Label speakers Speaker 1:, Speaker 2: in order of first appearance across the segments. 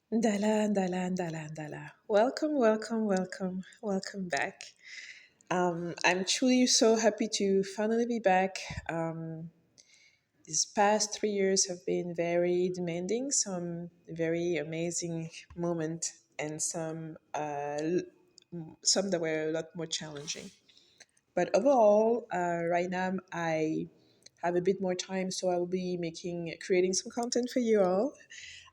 Speaker 1: Dala, Dala, Dala, Dala. Welcome, welcome, welcome, welcome back. I'm truly so happy to finally be back. These past 3 years have been very demanding, some very amazing moment, and some that were a lot more challenging. But overall, right now I have a bit more time, so I will be creating some content for you all.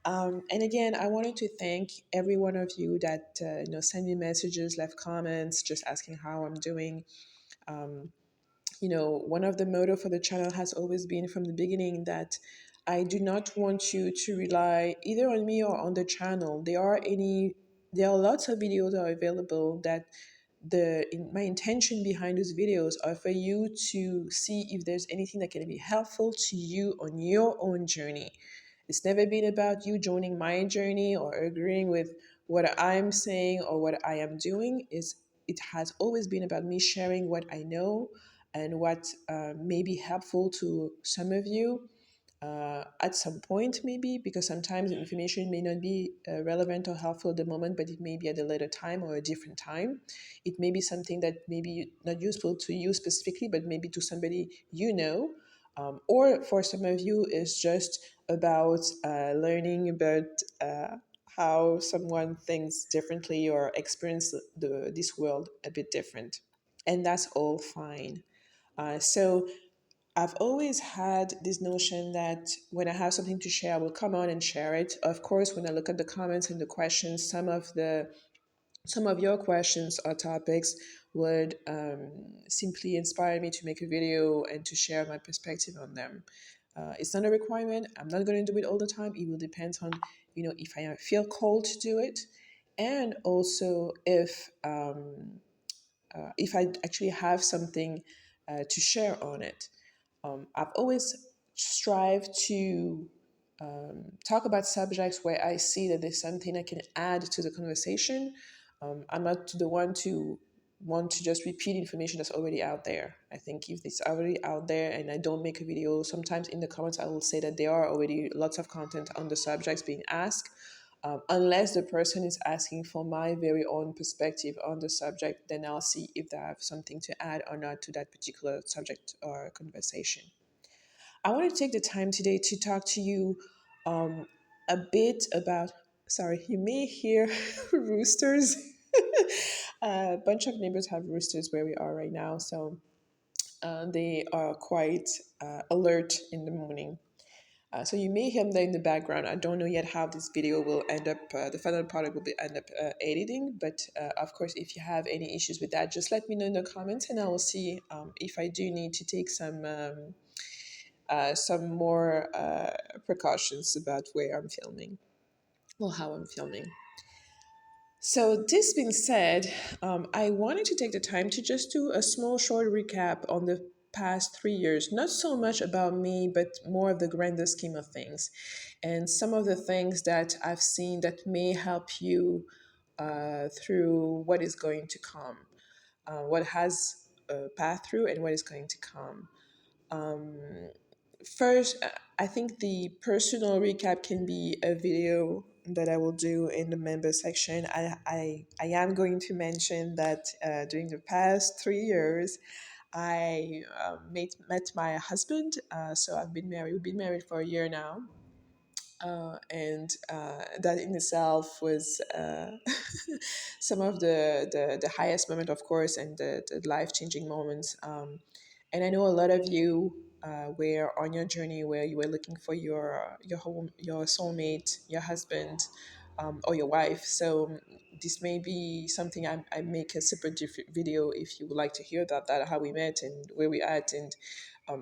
Speaker 1: And again, I wanted to thank every one of you that send me messages, left comments, just asking how I'm doing. One of the motto for the channel has always been from the beginning that I do not want you to rely either on me or on the channel. There are lots of videos that are available that my intention behind those videos are for you to see if there's anything that can be helpful to you on your own journey. It's never been about you joining my journey or agreeing with what I'm saying or what I am doing. It has always been about me sharing what I know and what may be helpful to some of you at some point, maybe, because sometimes the information may not be relevant or helpful at the moment, but it may be at a later time or a different time. It may be something that may be not useful to you specifically, but maybe to somebody you know. Or for some of you, it's just about learning about how someone thinks differently or experience this world a bit different. And that's all fine. So I've always had this notion that when I have something to share, I will come on and share it. Of course, when I look at the comments and the questions, some of your questions or topics would simply inspire me to make a video and to share my perspective on them. It's not a requirement. I'm not going to do it all the time. It will depend on, if I feel called to do it, and also if I actually have something to share on it. I've always strived to talk about subjects where I see that there's something I can add to the conversation. I'm not the one to want to just repeat information that's already out there. I think if it's already out there and I don't make a video, sometimes in the comments I will say that there are already lots of content on the subjects being asked. Unless the person is asking for my very own perspective on the subject, then I'll see if they have something to add or not to that particular subject or conversation. I want to take the time today to talk to you a bit about. Sorry, you may hear roosters. A bunch of neighbors have roosters where we are right now, so they are quite alert in the morning. So you may hear them in the background. I don't know yet how this video will end up. The final product will be end up editing, but of course, if you have any issues with that, just let me know in the comments, and I will see if I do need to take some more precautions about where I'm filming or how I'm filming. So, this being said, I wanted to take the time to just do a small, short recap on the past 3 years. Not so much about me, but more of the grander scheme of things. And some of the things that I've seen that may help you through what is going to come, what has passed through, and what is going to come. First, I think the personal recap can be a video that I will do in the member section. I am going to mention that during the past 3 years, I met my husband. So I've been married. We've been married for a year now. And that in itself was some of the highest moment, of course, and the life-changing moments. And I know a lot of you were on your journey where you were looking for your home, your soulmate, your husband, or your wife. So this may be something I make a separate video if you would like to hear that how we met and where we at. And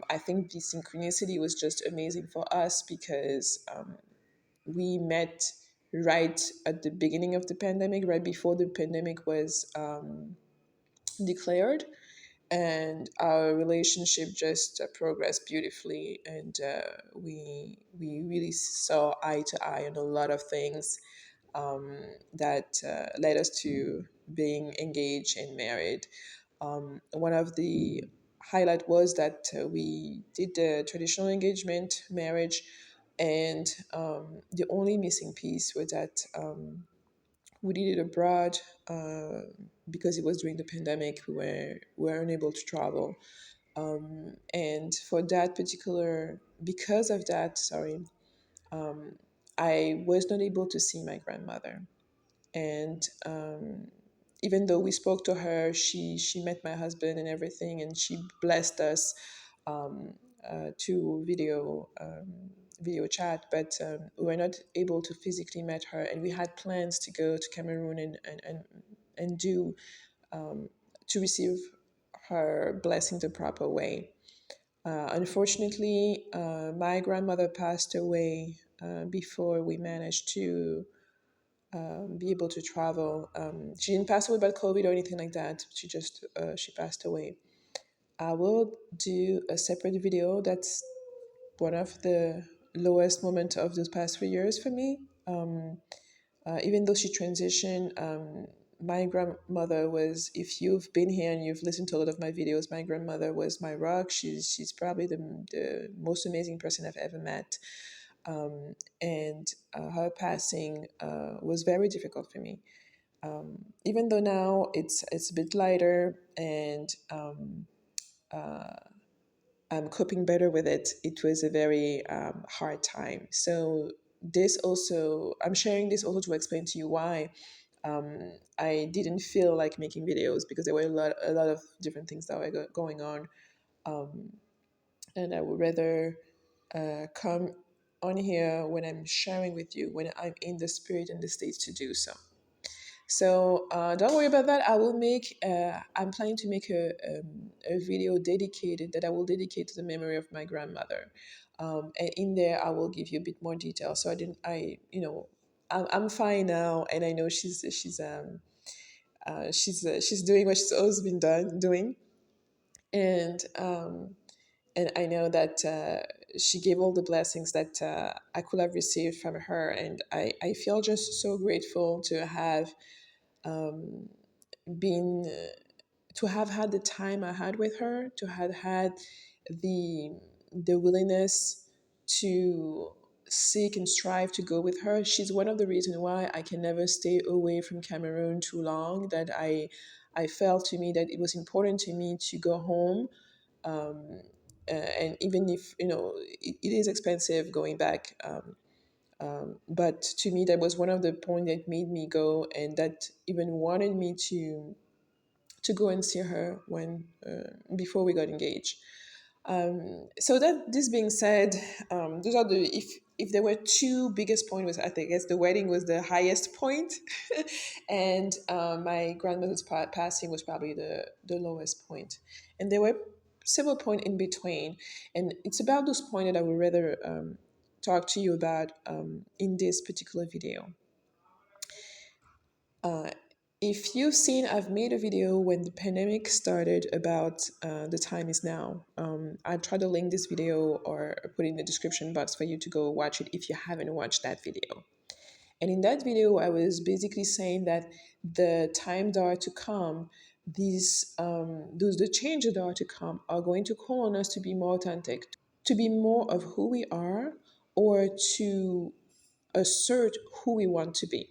Speaker 1: I think the synchronicity was just amazing for us because we met right at the beginning of the pandemic, right before the pandemic was declared, and our relationship just progressed beautifully, and we really saw eye to eye on a lot of things that led us to being engaged and married. One of the highlight was that we did the traditional engagement marriage, And the only missing piece was that we did it abroad uh, because it was during the pandemic. We were unable to travel, and for that particular because of that, sorry, I was not able to see my grandmother. And even though we spoke to her, she met my husband and everything, and she blessed us um, to video chat, but we were not able to physically meet her, and we had plans to go to Cameroon and do to receive her blessing the proper way. Unfortunately, my grandmother passed away before we managed to be able to travel. She didn't pass away by COVID or anything like that. She passed away. I will do a separate video. That's one of the lowest moments of those past 3 years for me. Even though she transitioned, my grandmother was, if you've been here and you've listened to a lot of my videos, my grandmother was my rock. She's probably the most amazing person I've ever met. And her passing was very difficult for me. Even though now it's a bit lighter and I'm coping better with it, it was a very hard time. So this also, I'm sharing this also to explain to you why I didn't feel like making videos, because there were a lot of different things that were going on, and I would rather come on here when I'm sharing with you, when I'm in the spirit and the state to do so. So don't worry about that. I'm planning to make a video dedicated that I will dedicate to the memory of my grandmother. And in there, I will give you a bit more detail. So I'm fine now, and I know she's doing what she's always been doing, and and I know that she gave all the blessings that I could have received from her, and I feel just so grateful to have been to have had the time I had with her, to have had the willingness to seek and strive to go with her. She's one of the reasons why I can never stay away from Cameroon too long. That I felt to me that it was important to me to go home. And even if it is expensive going back, but to me that was one of the points that made me go, and that even wanted me to go and see her when before we got engaged. So that this being said, those are the if there were two biggest points, was I think guess the wedding was the highest point, and my grandmother's passing was probably the lowest point, and there were several points in between, and it's about those points that I would rather talk to you about in this particular video. Uh, if you've seen, I've made a video when the pandemic started about the time is now. I'll try to link this video or put it in the description box for you to go watch it if you haven't watched that video. And in that video, I was basically saying that the times that are to come, the changes that are to come are going to call on us to be more authentic, to be more of who we are, or to assert who we want to be.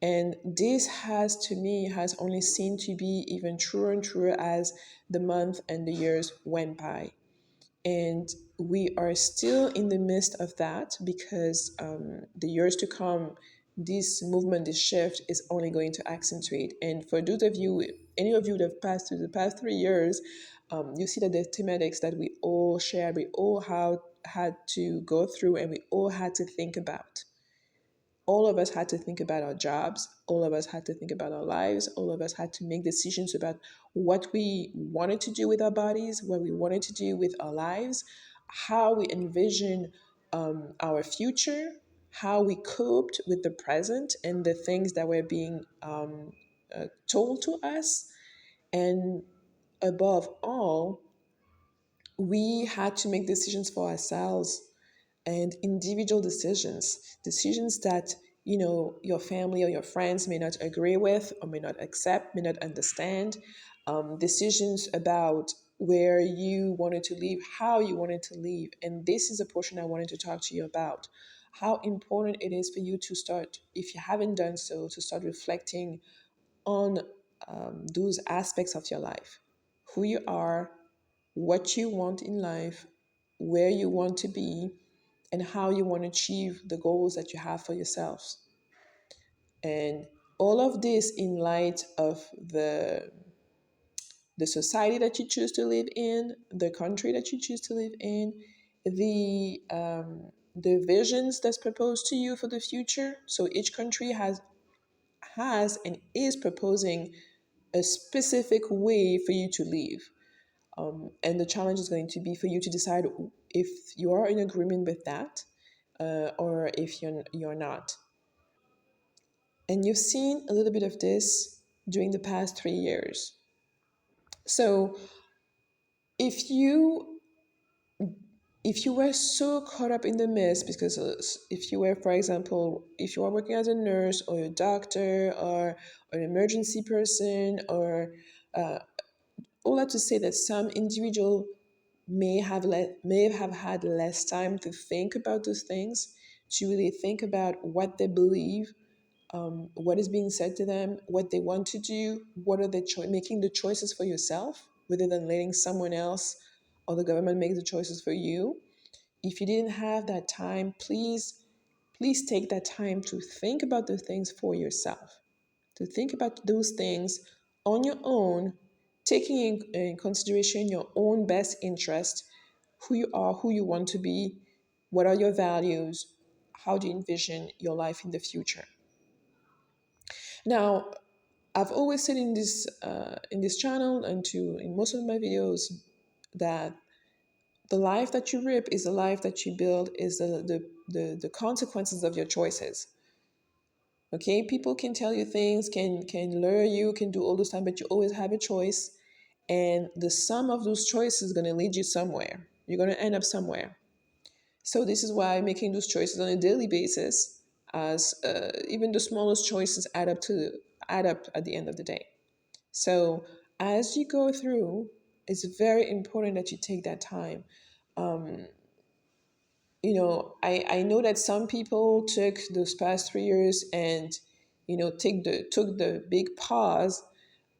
Speaker 1: And this has, to me, has only seemed to be even truer and truer as the month and the years went by. And we are still in the midst of that, because the years to come, this movement, this shift is only going to accentuate. And for those of you, any of you that have passed through the past 3 years, you see that the thematics that we all share, we all had to go through, and we all had to think about. All of us had to think about our jobs. All of us had to think about our lives. All of us had to make decisions about what we wanted to do with our bodies, what we wanted to do with our lives, how we envision our future, how we coped with the present and the things that were being told to us. And above all, we had to make decisions for ourselves, and individual decisions that your family or your friends may not agree with or may not accept, may not understand, decisions about where you wanted to live, how you wanted to live. And this is a portion I wanted to talk to you about. How important it is for you to start, if you haven't done so, to start reflecting on those aspects of your life: who you are, what you want in life, where you want to be, and how you want to achieve the goals that you have for yourselves. And all of this in light of the society that you choose to live in, the country that you choose to live in, the visions that's proposed to you for the future. So each country has and is proposing a specific way for you to live. And the challenge is going to be for you to decide if you are in agreement with that, or if you're not. And you've seen a little bit of this during the past 3 years. So if you if you were so caught up in the mess, because if you were, for example, if you are working as a nurse or a doctor or an emergency person, or all that to say that some individual may have had less time to think about those things, to really think about what they believe, what is being said to them, what they want to do, what are the making the choices for yourself rather than letting someone else or the government make the choices for you. If you didn't have that time, please take that time to think about the things for yourself, to think about those things on your own, taking in consideration your own best interest, who you are, who you want to be, what are your values, how do you envision your life in the future. Now, I've always said in this channel and in most of my videos that the life that you reap is the life that you build, is the consequences of your choices. Okay, people can tell you things, can lure you, can do all this time, but you always have a choice, and the sum of those choices is going to lead you somewhere. You're going to end up somewhere. So this is why making those choices on a daily basis, as even the smallest choices add up at the end of the day. So as you go through, it's very important that you take that time. Um, I know that some people took those past 3 years and, took the big pause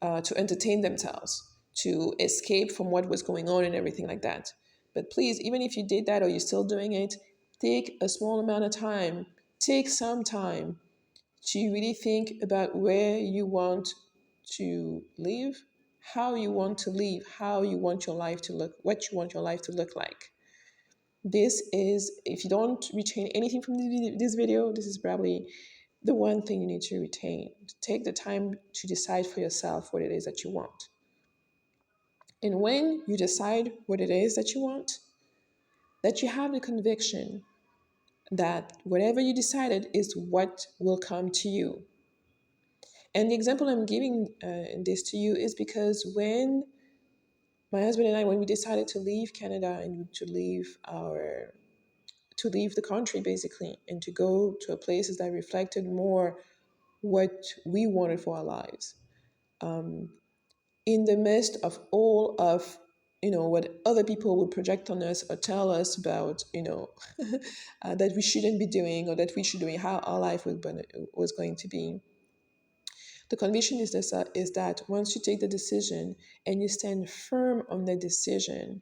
Speaker 1: to entertain themselves, to escape from what was going on and everything like that. But please, even if you did that or you're still doing it, take a small amount of time, take some time to really think about where you want to live, how you want to live, how you want your life to look, what you want your life to look like. This is, if you don't retain anything from this video, this is probably the one thing you need to retain. Take the time to decide for yourself what it is that you want. And when you decide what it is that you want, that you have the conviction that whatever you decided is what will come to you. And the example I'm giving this to you is because when my husband and I, when we decided to leave Canada and to leave the country basically, and to go to places that reflected more what we wanted for our lives, in the midst of all of what other people would project on us or tell us about that we shouldn't be doing or that we should doing, how our life was going to be. The conviction is that once you take the decision and you stand firm on the decision,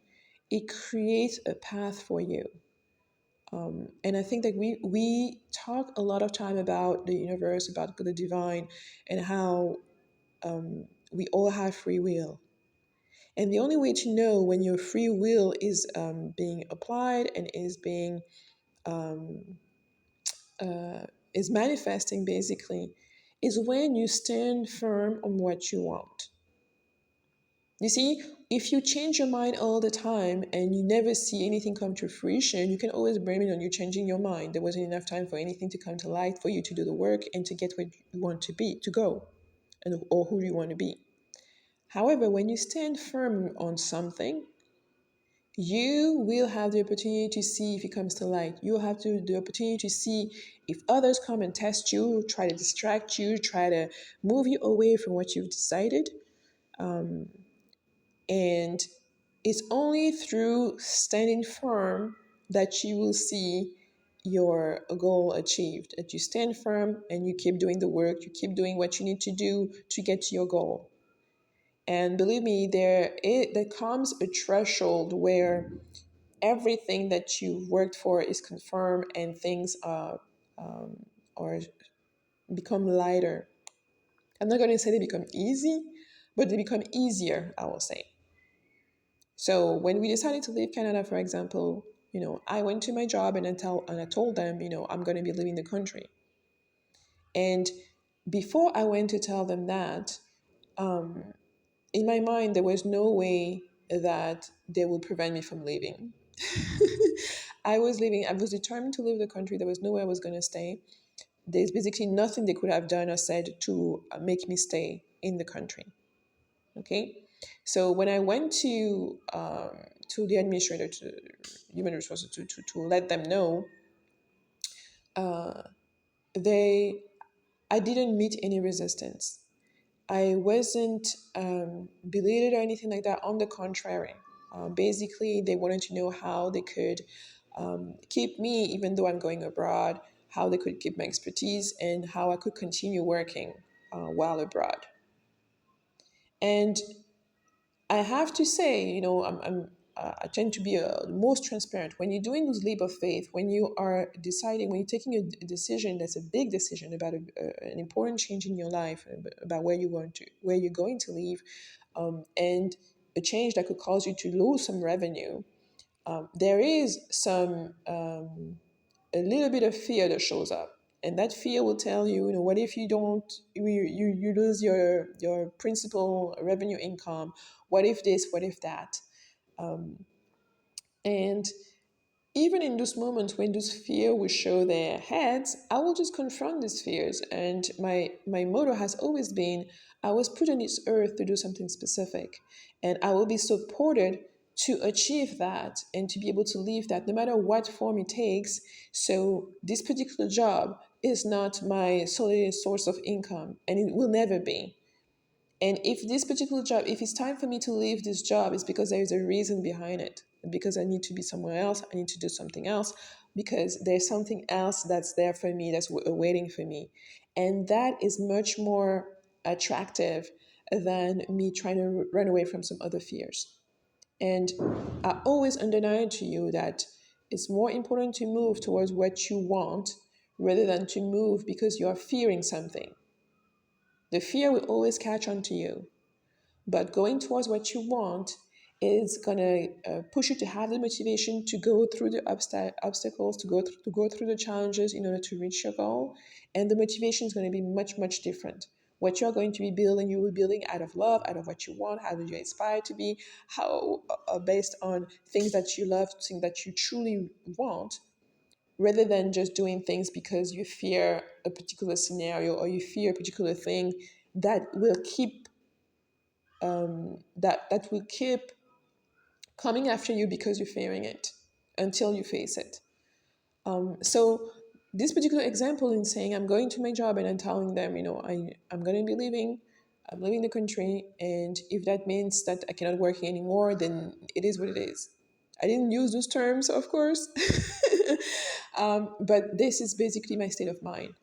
Speaker 1: it creates a path for you. And I think that we talk a lot of time about the universe, about the divine, and how we all have free will. And the only way to know when your free will is applied and um, is manifesting basically, is when you stand firm on what you want. You see, if you change your mind all the time and you never see anything come to fruition, you can always blame it on you changing your mind. There wasn't enough time for anything to come to light, for you to do the work and to get where you want to be, to go, or who you want to be. However, when you stand firm on something, you will have the opportunity to see if it comes to light. You'll have the opportunity to see if others come and test you, try to distract you, try to move you away from what you've decided. And it's only through standing firm that you will see your goal achieved. That you stand firm and you keep doing the work, you keep doing what you need to do to get to your goal. And believe me, there comes a threshold where everything that you've worked for is confirmed and things are become lighter. I'm not going to say they become easy, but they become easier, I will say. So when we decided to leave Canada, for example, I went to my job and I told them, I'm going to be leaving the country. And before I went to tell them that, um, in my mind, there was no way that they would prevent me from leaving. I was leaving. I was determined to leave the country. There was no way I was going to stay. There's basically nothing they could have done or said to make me stay in the country. Okay, so when I went to the administrator, to human resources, to let them know, uh, they I didn't meet any resistance. I wasn't belated or anything like that. On the contrary, basically, they wanted to know how they could keep me, even though I'm going abroad, how they could keep my expertise, and how I could continue working while abroad. And I have to say, I tend to be the most transparent. When you're doing this leap of faith, when you are deciding, when you're taking a decision that's a big decision about an important change in your life, about where you're going to live, and a change that could cause you to lose some revenue, there is a little bit of fear that shows up. And that fear will tell you, what if you don't, you lose your principal revenue income? What if this? What if that? Um, and even in those moments when those fears will show their heads, I will just confront these fears. And my motto has always been, I was put on this earth to do something specific, and I will be supported to achieve that and to be able to live that no matter what form it takes. So this particular job is not my solely source of income, and it will never be. And if this particular job, if it's time for me to leave this job, it's because there is a reason behind it. Because I need to be somewhere else, I need to do something else, because there's something else that's there for me, that's waiting for me. And that is much more attractive than me trying to run away from some other fears. And I always underline to you that it's more important to move towards what you want rather than to move because you are fearing something. The fear will always catch on to you. But going towards what you want is gonna push you to have the motivation to go through the obstacles, to go through the challenges in order to reach your goal. And the motivation is going to be much, much different. What you're going to be building, you will be building out of love, out of what you want, how do you aspire to be, how based on things that you love, things that you truly want, rather than just doing things because you fear a particular scenario or you fear a particular thing that will keep that will keep coming after you because you're fearing it until you face it. So this particular example in saying I'm going to my job and I'm telling them, I'm going to be leaving, I'm leaving the country, and if that means that I cannot work here anymore, then it is what it is. I didn't use those terms, of course, but this is basically my state of mind.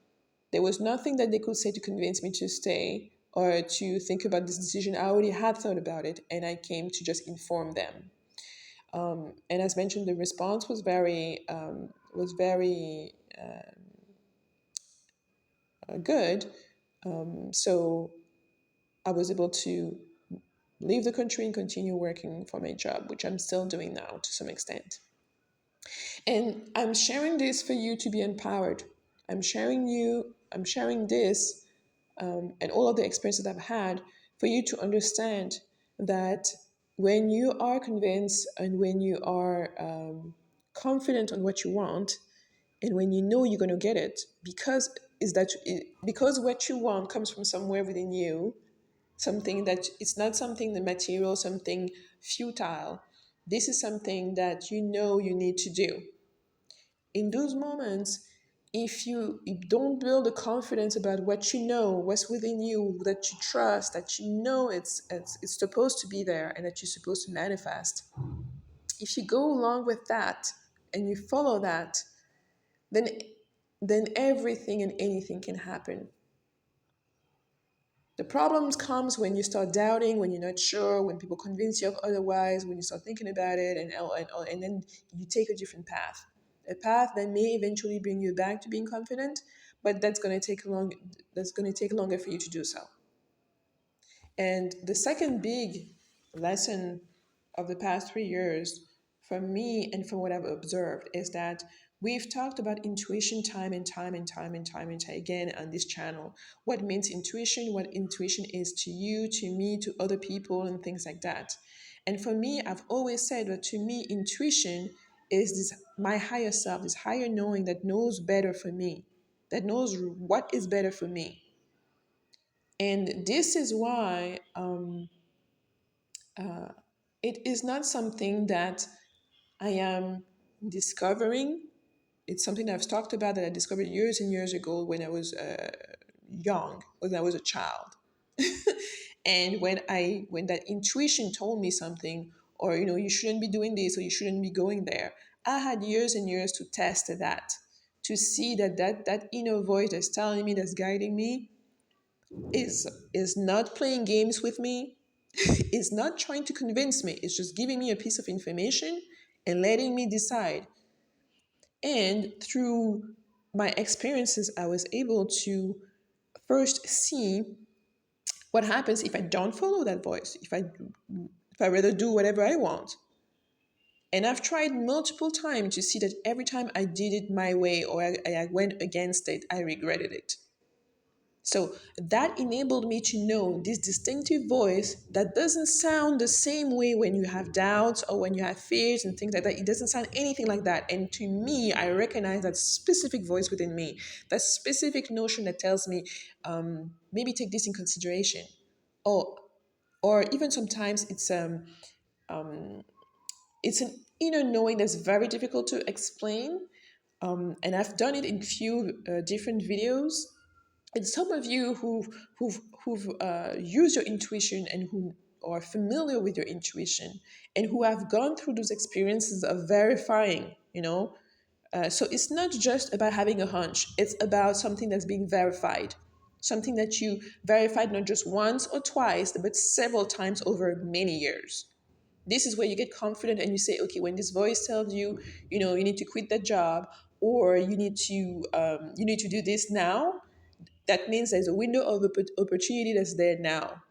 Speaker 1: There was nothing that they could say to convince me to stay or to think about this decision. I already had thought about it, and I came to just inform them. And as mentioned, the response was very good. So I was able to leave the country and continue working for my job, which I'm still doing now to some extent. And I'm sharing this for you to be empowered. I'm sharing this and all of the experiences I've had for you to understand that when you are convinced and when you are confident on what you want, and when you know you're going to get it, because what you want comes from somewhere within you, something that it's not something the material, something futile. This is something that you know you need to do. In those moments, if you don't build a confidence about what you know, what's within you, that you trust, that you know it's supposed to be there and that you're supposed to manifest, if you go along with that and you follow that, then everything and anything can happen. The problems comes when you start doubting, when you're not sure, when people convince you of otherwise, when you start thinking about it, and then you take a different path, a path that may eventually bring you back to being confident, but that's going to take longer for you to do so. And the second big lesson of the past 3 years, from me and from what I've observed, is that we've talked about intuition time and time and time and time and time again on this channel. What means intuition, what intuition is to you, to me, to other people, and things like that. And for me, I've always said that to me, intuition is this my higher self, this higher knowing that knows better for me, that knows what is better for me. And this is why it is not something that I am discovering. It's something that I've talked about that I discovered years and years ago when I was young, when I was a child. And when that intuition told me something, or you shouldn't be doing this or you shouldn't be going there, I had years and years to test that, to see that inner voice that's telling me, that's guiding me, is not playing games with me, is not trying to convince me. It's just giving me a piece of information and letting me decide. And through my experiences, I was able to first see what happens if I don't follow that voice, if I rather do whatever I want. And I've tried multiple times to see that every time I did it my way or I went against it, I regretted it. So that enabled me to know this distinctive voice that doesn't sound the same way when you have doubts or when you have fears and things like that. It doesn't sound anything like that. And to me, I recognize that specific voice within me, that specific notion that tells me, maybe take this in consideration. Or, or even sometimes it's an inner knowing that's very difficult to explain. And I've done it in few different videos. And some of you who've used your intuition and who are familiar with your intuition and who have gone through those experiences of verifying, so it's not just about having a hunch, it's about something that's being verified, something that you verified not just once or twice but several times over many years. This is where you get confident and you say, okay, when this voice tells you, you need to quit that job, or you need to do this now, that means there's a window of opportunity that's there now.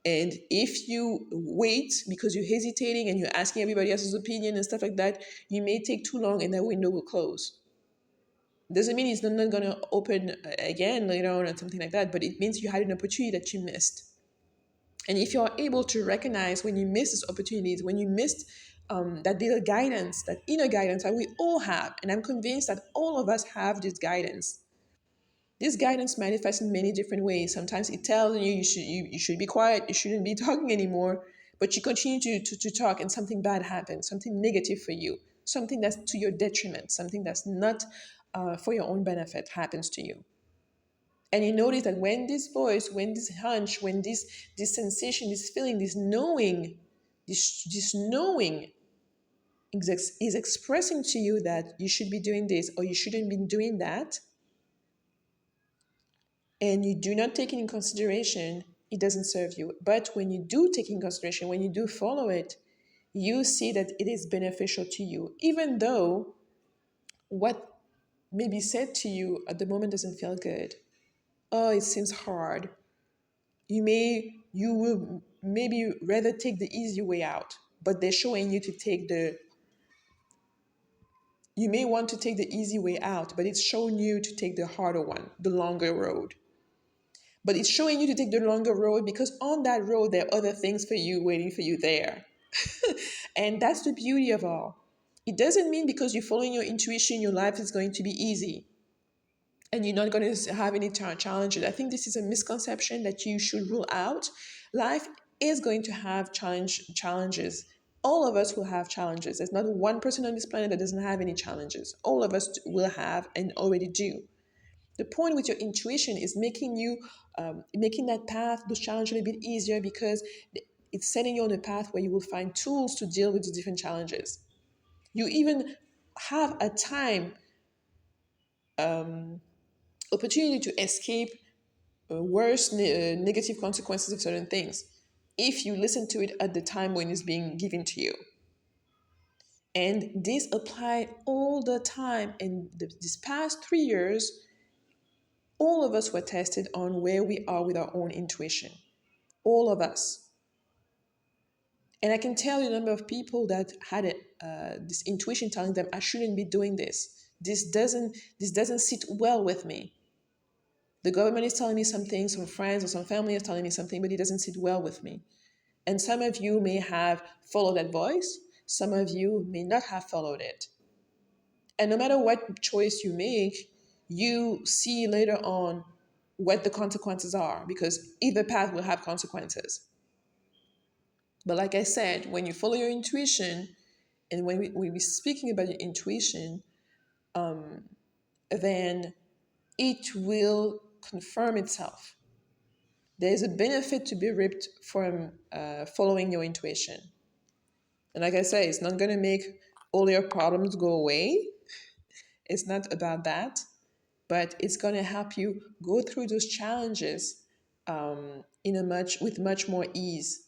Speaker 1: And if you wait because you're hesitating and you're asking everybody else's opinion and stuff like that, you may take too long and that window will close. Doesn't mean it's not going to open again later on or something like that, but it means you had an opportunity that you missed. And if you're able to recognize when you miss these opportunities, when you missed that little guidance, that inner guidance that we all have, and I'm convinced that all of us have this guidance manifests in many different ways. Sometimes it tells you you should be quiet, you shouldn't be talking anymore, but you continue to talk and something bad happens, something negative for you, something that's to your detriment, something that's not for your own benefit happens to you. And you notice that when this voice, when this hunch, when this sensation, this feeling, this knowing is expressing to you that you should be doing this or you shouldn't be doing that, and you do not take it in consideration, it doesn't serve you. But when you do take it in consideration, when you do follow it, you see that it is beneficial to you, even though what may be said to you at the moment doesn't feel good. Oh, it seems hard. You will maybe rather take the easy way out, but they're showing you to take you may want to take the easy way out, but it's showing you to take the harder one, the longer road. But it's showing you to take the longer road because on that road, there are other things for you waiting for you there. And that's the beauty of all. It doesn't mean because you're following your intuition, your life is going to be easy and you're not going to have any challenges. I think this is a misconception that you should rule out. Life is going to have challenges. All of us will have challenges. There's not one person on this planet that doesn't have any challenges. All of us will have and already do. The point with your intuition is making that path, those challenges a little bit easier, because it's setting you on a path where you will find tools to deal with the different challenges. You even have a time opportunity to escape worse negative consequences of certain things if you listen to it at the time when it's being given to you. And this apply all the time. And these past 3 years, all of us were tested on where we are with our own intuition. All of us. And I can tell you a number of people that had this intuition telling them, I shouldn't be doing this. This doesn't sit well with me. The government is telling me something, some friends or some family is telling me something, but it doesn't sit well with me. And some of you may have followed that voice. Some of you may not have followed it. And no matter what choice you make, you see later on what the consequences are, because either path will have consequences. But like I said, when you follow your intuition, and when we're speaking about your intuition, then it will confirm itself. There's a benefit to be reaped from following your intuition. And like I say, it's not going to make all your problems go away. It's not about that, but it's going to help you go through those challenges with much more ease,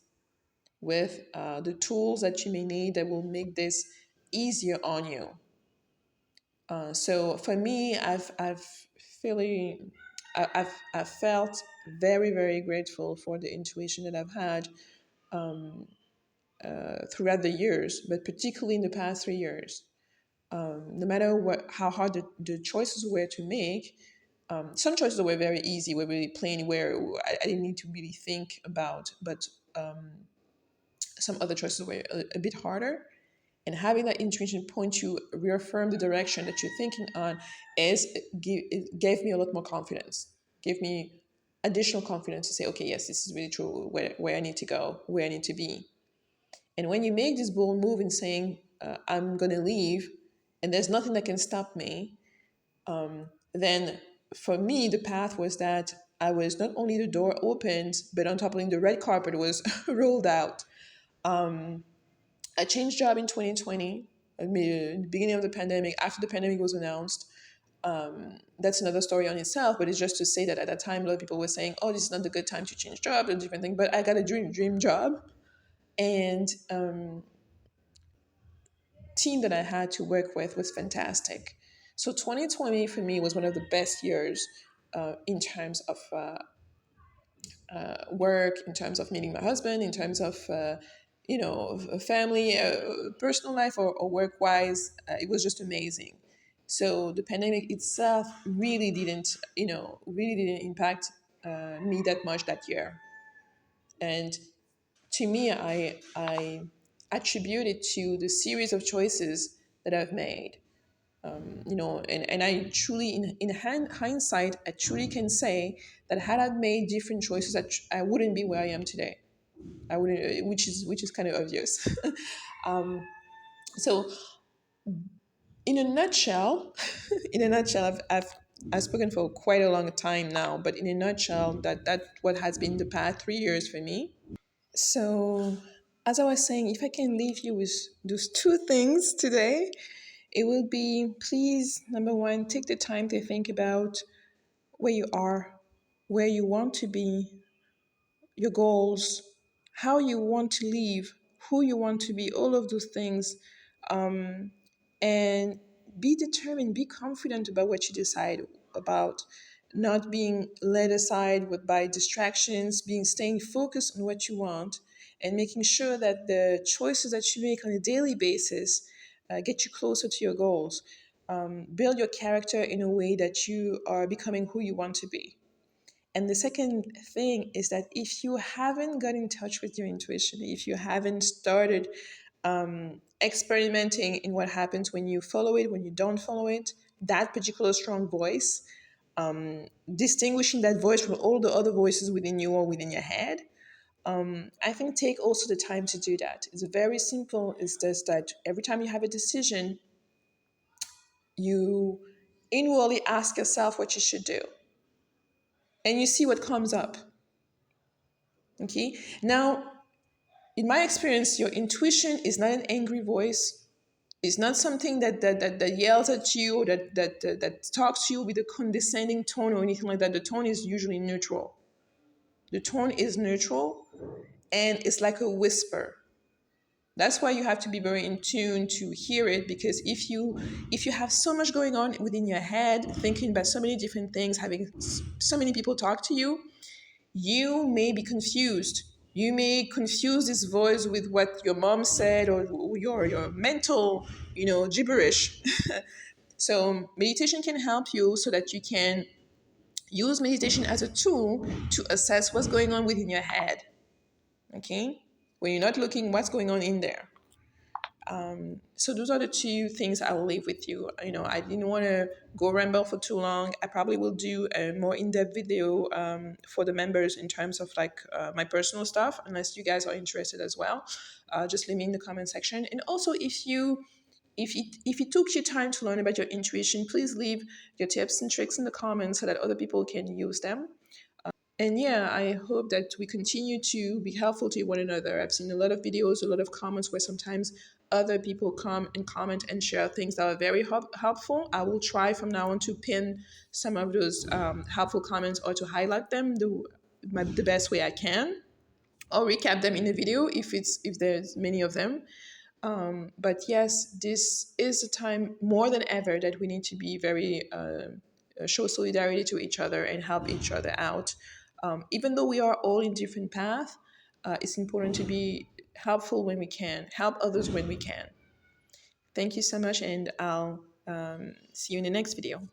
Speaker 1: with the tools that you may need that will make this easier on you. So for me, I've felt very, very grateful for the intuition that I've had throughout the years, but particularly in the past 3 years. No matter how hard the choices were to make, some choices were very easy, were really plain, where I didn't need to really think about, but some other choices were a bit harder. And having that intuition point you, reaffirm the direction that you're thinking on, it gave me a lot more confidence, gave me additional confidence to say, okay, yes, this is really true, where I need to go, where I need to be. And when you make this bold move in saying, I'm going to leave and there's nothing that can stop me, then for me, the path was that I was not only the door opened, but on top of it, the red carpet was rolled out. I changed job in 2020, at the beginning of the pandemic, after the pandemic was announced. That's another story on itself, but it's just to say that at that time, a lot of people were saying, oh, this is not the good time to change job, and different thing. But I got a dream job. And team that I had to work with was fantastic. So 2020 for me was one of the best years in terms of work, in terms of meeting my husband, in terms of family, personal life, or work wise. It was just amazing. So the pandemic itself really didn't impact me that much that year. And to me, I attribute it to the series of choices that I've made. And I truly, in hindsight, I truly can say that had I made different choices, I wouldn't be where I am today. I wouldn't, which is kind of obvious. So, in a nutshell, I've spoken for quite a long time now, but in a nutshell, that what has been the past 3 years for me. So, as I was saying, if I can leave you with those two things today, it will be, please, number one, take the time to think about where you are, where you want to be, your goals, how you want to live, who you want to be, all of those things. And be determined, be confident about what you decide about, not being led aside by distractions, staying focused on what you want, and making sure that the choices that you make on a daily basis get you closer to your goals. Build your character in a way that you are becoming who you want to be. And the second thing is that if you haven't got in touch with your intuition, if you haven't started experimenting in what happens when you follow it, when you don't follow it, that particular strong voice, distinguishing that voice from all the other voices within you or within your head, I think take also the time to do that. It's very simple. It's just that every time you have a decision, you inwardly ask yourself what you should do, and you see what comes up. Okay. Now, in my experience, your intuition is not an angry voice. It's not something that yells at you or that talks to you with a condescending tone or anything like that. The tone is usually neutral. The tone is neutral and it's like a whisper. That's why you have to be very in tune to hear it, because if you have so much going on within your head, thinking about so many different things, having so many people talk to you, you may be confused. You may confuse this voice with what your mom said or your mental, gibberish. So meditation can help you so that you can use meditation as a tool to assess what's going on within your head. Okay? When you're not looking what's going on in there. So those are the two things I will leave with you. I didn't want to go ramble for too long. I probably will do a more in-depth video for the members in terms of like my personal stuff, unless you guys are interested as well. Just leave me in the comment section. And also, if it took you time to learn about your intuition, please leave your tips and tricks in the comments so that other people can use them. And yeah, I hope that we continue to be helpful to one another. I've seen a lot of videos, a lot of comments where sometimes other people come and comment and share things that are very helpful. I will try from now on to pin some of those helpful comments or to highlight them the best way I can, or recap them in a video if there's many of them. But yes, this is a time more than ever that we need to be very show solidarity to each other and help each other out. Even though we are all in different paths, it's important to be helpful when we can, help others when we can. Thank you so much, and I'll see you in the next video.